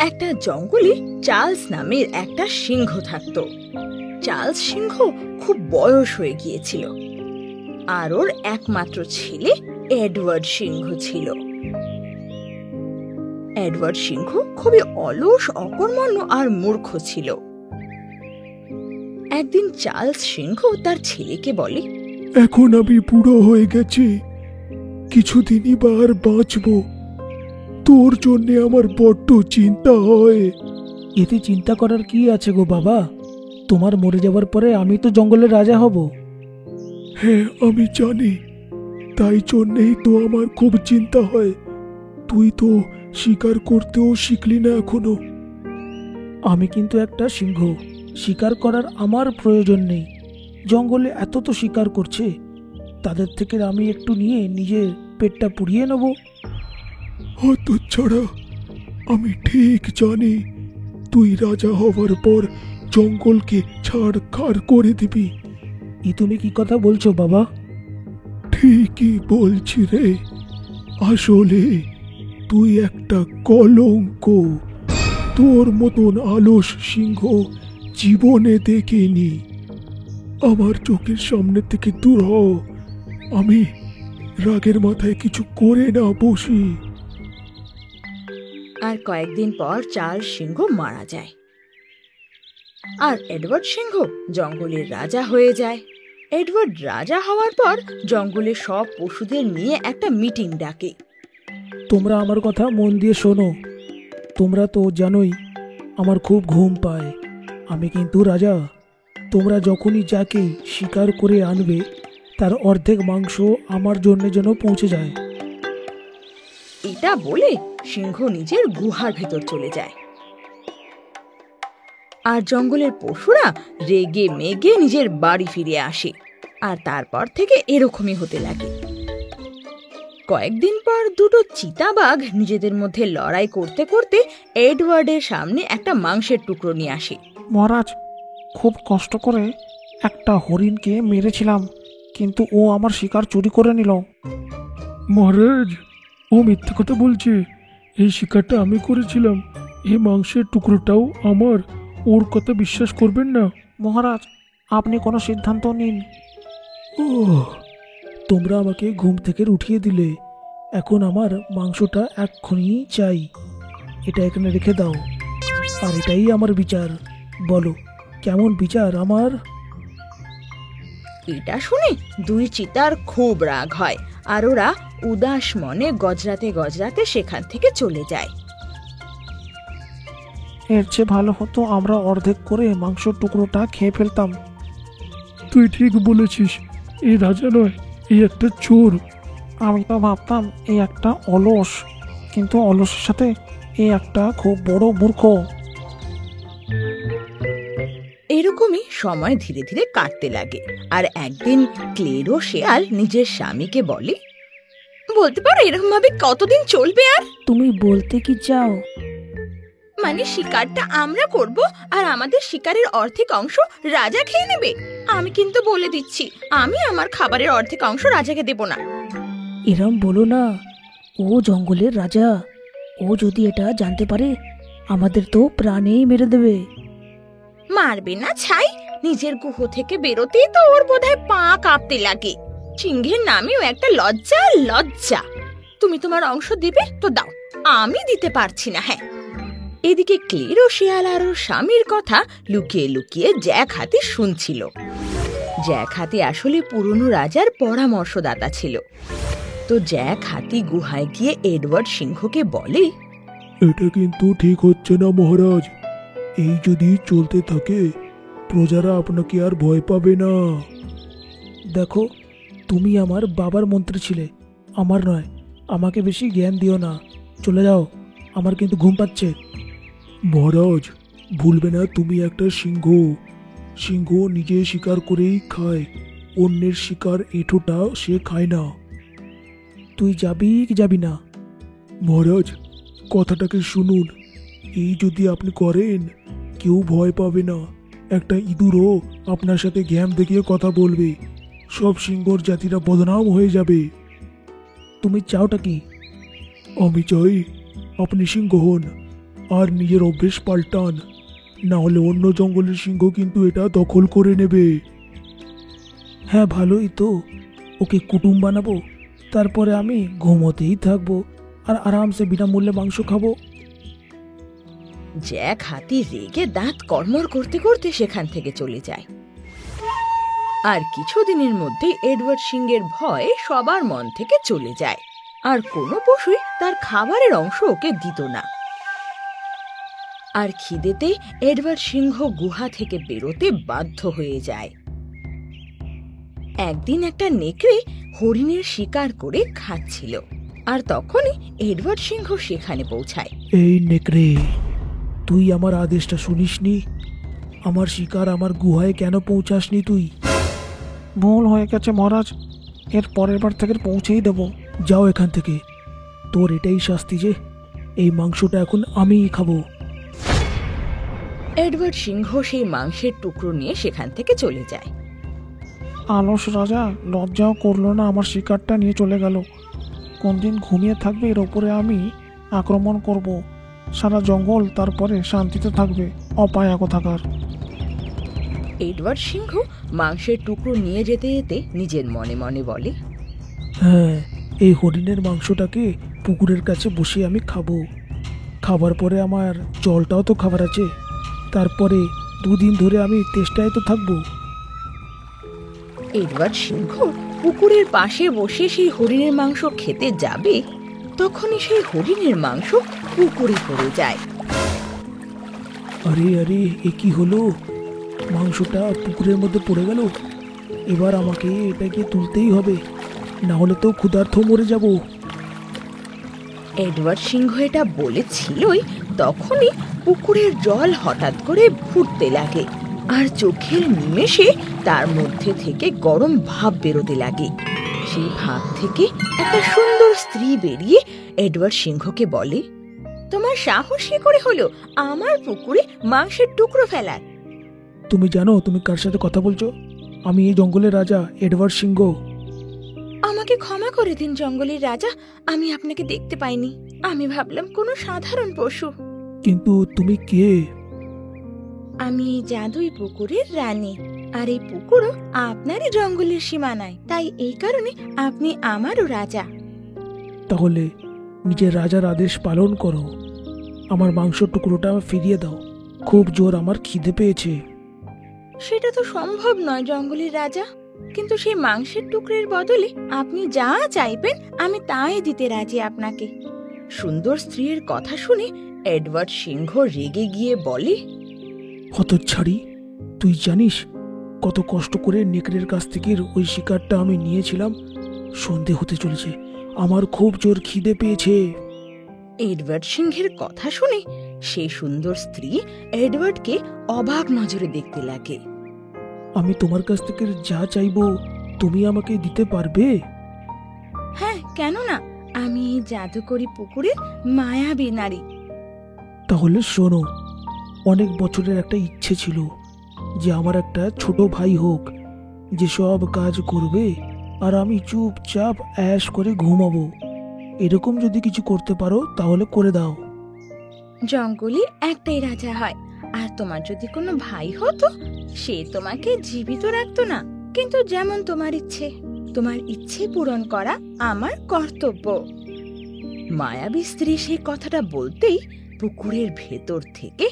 একটা জঙ্গলে চার্লস নামের একটা সিংহ থাকতো। চার্লস সিংহ খুব বয়স হয়ে গিয়েছিল, আর ওর একমাত্র ছেলে এডওয়ার্ড সিংহ ছিল। এডওয়ার্ড সিংহ খুবই অলস, অকর্মণ্য আর মূর্খ ছিল। একদিন চার্লস সিংহ তার ছেলেকে বলে, এখন আমি বুড়ো হয়ে গেছি, কিছুদিনই বা আর বাঁচব। তোর জন্য আমার বড্ড চিন্তা হয়। এতে চিন্তা করার কি আছে গো বাবা? তোমার মরে যাওয়ার পরে আমি তো জঙ্গলের রাজা হব। হ্যাঁ, আমি জানি, তাই জন্যেই তো আমার খুব চিন্তা হয়। তুই তো শিকার করতেও শিখলি না এখনো। আমি কিন্তু একটা সিংহ, শিকার করার আমার প্রয়োজন নেই। জঙ্গলে এত তো শিকার করছে, তাদের থেকে আমি একটু নিয়ে নিজের পেটটা পুড়িয়ে নেব। হতচ্ছাড়া, আমি ঠিক জানি তুই রাজা হওয়ার পর জঙ্গলকে ছাড়খাড় করে দিবি। তুমি কি কথা বলছো বাবা? ঠিকই বলছি রে, আসলে তুই একটা কলঙ্ক। তোর মতন আলস সিংহ জীবনে দেখিনি। আমার চোখের সামনে থেকে দূর হ, আমি রাগের মাথায় কিছু করে না বসি। আর কয়েকদিন পর চার্লস সিংহ মারা যায়, আর এডওয়ার্ড সিংহ জঙ্গলের রাজা হয়ে যায়। এডওয়ার্ড রাজা হওয়ার পর জঙ্গলের সব পশুদের নিয়ে একটা মিটিং ডাকে। তোমরা আমার কথা মন দিয়ে শোনো। তোমরা তো জানোই আমার খুব ঘুম পায়। আমি কিন্তু রাজা। তোমরা যখনই যাকে শিকার করে আনবে, তার অর্ধেক মাংস আমার জন্য যেন পৌঁছে যায়। এটা বলে সিংহ নিজের গুহার ভেতর চলে যায়, আর জঙ্গলের পশুরা রেগে মেগে নিজের বাড়ি ফিরে আসে। আর তারপর থেকে এরকমই হতে লাগে। কয়েকদিন পর দুটো চিতাবাঘ নিজেদের মধ্যে লড়াই করতে করতে এডওয়ার্ডের সামনে একটা মাংসের টুকরো নিয়ে আসে। মহারাজ, খুব কষ্ট করে একটা হরিণকে মেরেছিলাম, কিন্তু ও আমার শিকার চুরি করে নিল। মহারাজ, ও মিথ্যে কথা বলছে। এই শিকারটা আমি করেছিলাম, এই মাংসের টুকরোটাও আমার। ওর কথা বিশ্বাস করবেন না। মহারাজ, আপনি কোনো সিদ্ধান্ত নিন। তোমরা আমাকে ঘুম থেকে উঠিয়ে দিলে, এখন আমার মাংসটা এক্ষুনি চাই। এটা এখানে রেখে দাও, আর এটাই আমার বিচার। বলো, কেমন বিচার আমার? এটা শুনে দুই চিতার খুব রাগ হয়, আর ওরা উদাস মনে গজরাতে গজরাতে সেখান থেকে চলে যায়। এর চেয়ে ভালো হতো আমরা অর্ধেক করে মাংসের টুকরোটা খেয়ে ফেলতাম। তুই ঠিক বলেছিস, এই রাজা নয়, এই একটা চোর। আমি তো ভাবতাম এই একটা অলস, কিন্তু অলসের সাথে এই একটা খুব বড় মূর্খ। এরকমই সময় ধীরে ধীরে কাটতে লাগে। আর একদিন ক্লেরো শেয়াল নিজের স্বামীকে বলে, বলতে পারো এরকম ভাবে কতদিন চলবে? আর তুমি বলতে কি চাও? মানে শিকারটা আমরা করব, আর আমাদের শিকারের অর্ধেক অংশ রাজা খেয়ে নেবে। আমি কিন্তু বলে দিচ্ছি, আমি আমার খাবারের অর্ধেক অংশ রাজাকে দেব না। এরম বলো না, ও জঙ্গলের রাজা। ও যদি এটা জানতে পারে, আমাদের তো প্রাণেই মেরে দেবে। মারবে না ছাই, নিজের গুহ থেকে বেরোতেই তো ওর বোধহয় পা কাঁপতে লাগে। সিংহের নামেও একটা লজ্জা, লজ্জা। তুমি তোমার অংশ দিবে তো দাও, আমি দিতে পারছি না। হ্যাঁ। এদিকে ক্লেরো শেয়াল আর ওর স্বামীর কথা লুকিয়ে লুকিয়ে জ্যাক হাতি শুনছিল। জ্যাক হাতি আসলে পুরনো রাজার পরামর্শদাতা ছিল। তো জ্যাক হাতি গুহায় গিয়ে এডওয়ার্ড সিংহকে বলে, এটা কিন্তু ঠিক হচ্ছে না মহারাজ। এই যদি চলতে থাকে, প্রজারা আপনাকে আর ভয় পাবে না। দেখো, তুমি আমার বাবার মন্ত্রী ছিলে, আমার নয়। আমাকে বেশি জ্ঞান দিও না, চলে যাও, আমার কিন্তু ঘুম পাচ্ছে। মহারাজ, ভুলবে না তুমি একটা সিংহ। সিংহ নিজে শিকার করেই খায়, অন্যের শিকার এঁঠোটা সে খায় না। তুই যাবি কি যাবি না? মহারাজ, কথাটাকে শুনুন। এই যদি আপনি করেন, কেউ ভয় পাবে না। একটা ইঁদুরও আপনার সাথে জ্ঞান দেখিয়ে কথা বলবে। সব সিংহর জাতিরা বদনাম হয়ে যাবে। তুমি চাওটা কি? আমি চাই আপনি সিংহ হন, আর নিজের অভ্যেস পাল্টান, না হলে অন্য জঙ্গলের সিংহ কিন্তু এটা দখল করে নেবে। হ্যাঁ, ভালোই তো। ওকে কুটুম বানাবো, তারপরে আমি ঘুমোতেই থাকবো আর আরামসে বিনামূল্যে মাংস খাবো। জ্যাক হাতি রেগে দাঁত কড়মড় করতে করতে সেখান থেকে চলে যায়। আর কিছুদিনের মধ্যে এডওয়ার্ড সিংহের ভয় সবার মন থেকে চলে যায়, আর কোনো পশুই তার খাবারের অংশ ওকে দিত না। আর খিদেতে এডওয়ার্ড সিংহ গুহা থেকে বেরোতে বাধ্য হয়ে যায়। একদিন একটা নেকড়ে হরিণের শিকার করে খাচ্ছিল, আর তখনই এডওয়ার্ড সিংহ সেখানে পৌঁছায়। এই নেকড়ে, তুই আমার আদেশটা শুনিসনি? আমার শিকার আমার গুহায় কেন পৌঁছাসনি তুই? ভুল হয়ে গেছে মহারাজ, এর পরের বার থেকে পৌঁছেই দেব। যাও এখান থেকে, তোর এটাই শাস্তি যে এই মাংসটা এখন আমিই খাবো। এডওয়ার্ড সিংহ সেই মাংসের টুকরো নিয়ে সেখান থেকে চলে যায়। আলস রাজা লজ্জাও করলো না, আমার শিকারটা নিয়ে চলে গেল। কোনদিন ঘুমিয়ে থাকবে এর ওপরে আমি আক্রমণ করব, সারা জঙ্গল তারপরে শান্তিতে থাকবে। অপায়া কোথাকার। এডওয়ার্ড সিংহ মাংসের টুকরো নিয়ে যেতে যেতে নিজের মনে মনে বলে, হ্যাঁ, এই হরিণের মাংসটাকে পুকুরের কাছে বসে আমি খাবো। খাবার পরে আমার জলটাও তো খাবার আছে, তারপরে 2 দিন ধরে আমি তেষ্টায় তো থাকবো। এডওয়ার্ড সিংহ পুকুরের পাশে বসে সেই হরিণের মাংস খেতে যাবে, তখনই সেই হরিণের মাংস পুকুরে পড়ে যায়। আরে আরে, এ কি হলো? মাংসটা পুকুরের মধ্যে পড়ে গেল। এবার আমাকে এটাকে তুলতেই হবে, না হলে তো ক্ষুধার্ত মরে যাব। এডওয়ার্ড সিংহ এটা বলেছিলই, তখনই পুকুরের জল হঠাৎ করে ফুটতে লাগে, আর চোখের নিমেষে তার মধ্যে থেকে গরম ভাব বেরোতে লাগে। সেই ভাব থেকে একটা সুন্দর স্ত্রী বেরিয়ে এডওয়ার্ড সিংহকে বলে, তোমার সাহস কি করে হলো আমার পুকুরে মাংসের টুকরো ফেলার? তুমি জানো তুমি কার সাথে কথা বলছো? আমি এই জঙ্গলের রাজা এডওয়ার্ড সিংহ। আমাকে ক্ষমা করে দিন জঙ্গলের রাজা, আমি আপনাকে দেখতে পাইনি। আমি ভাবলাম কোনো সাধারণ পশু। কিন্তু তুমি কে? আমি এই জাদুই পুকুরের রানী, আর এই পুকুরও আপনারই জঙ্গলের সীমানায়, তাই এই কারণে আপনি আমারও রাজা। তাহলে নিজের রাজার আদেশ পালন করো, আমার মাংস টুকরোটা ফিরিয়ে দাও। খুব জোর আমার খিদে পেয়েছে। সেটা তো সম্ভব নয় জঙ্গলের রাজা, কিন্তু সেই মাংসের টুকরের বদলে আপনি যা চাইবেন আমি তাই দিতে রাজি আপনাকে। সুন্দর স্ত্রীর কথা শুনে এডওয়ার্ড সিংহ রেগে গিয়ে বলে, হতচ্ছাড়ি, তুই জানিস কত কষ্ট করে নেকড়ের কাছ থেকে ওই শিকারটা আমি নিয়েছিলাম? সন্ধে হতে চলেছে, আমার খুব জোর খিদে পেয়েছে। এডওয়ার্ড সিংহের কথা শুনে সেই সুন্দর স্ত্রী এডওয়ার্ডকে অবাক নজরে দেখতে লাগে। আমি তোমার কাছ থেকে যা চাইবো তুমি আমাকে দিতে পারবে? হ্যাঁ, কেন না, আমি এই জাদুকরি পুকুরের মায়াবী নারী। তাহলে শোনো, অনেক বছরের একটা ইচ্ছে ছিল যে আমার একটা ছোট ভাই হোক, যে সব কাজ করবে আর আমি চুপচাপ অ্যাশ করে ঘুমাবো। এরকম যদি কিছু করতে পারো তাহলে করে দাও। জঙ্গলের একটাই রাজা হয়, আর তোমার যদি কোনো ভাই হতো সে তোমাকে জীবিত রাখতো না। কিন্তু যেমন তোমার ইচ্ছে, তোমার ইচ্ছে পূরণ করা আমার কর্তব্য। মায়াবী স্ত্রী সেই কথাটা বলতেই পুকুরের ভেতর থেকে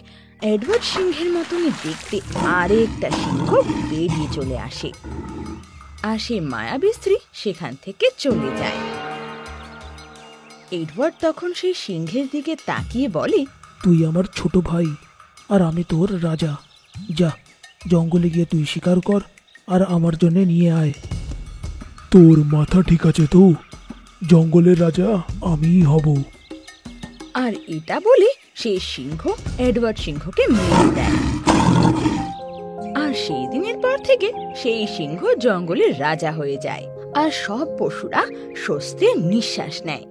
এডওয়ার্ড সিংহের মতনই দেখতে আরেকটা সিংহ বেরিয়ে চলে আসে, আর সেই মায়াবী স্ত্রী সেখান থেকে চলে যায়। এডওয়ার্ড তখন সেই সিংহের দিকে তাকিয়ে বলে, তুই আমার ছোট ভাই আর আমি তোর রাজা। যা, জঙ্গলে গিয়ে তুই শিকার কর আর আমার জন্য নিয়ে আয়। তোর মাথা ঠিক আছে তো? জঙ্গলের রাজা আমিই হব। আর এটা বলে সেই সিংহ এডওয়ার্ড সিংহকে মেরে দেয়। আর সেই দিনের পর থেকে সেই সিংহ জঙ্গলের রাজা হয়ে যায়, আর সব পশুরা স্বস্তির নিঃশ্বাস নেয়।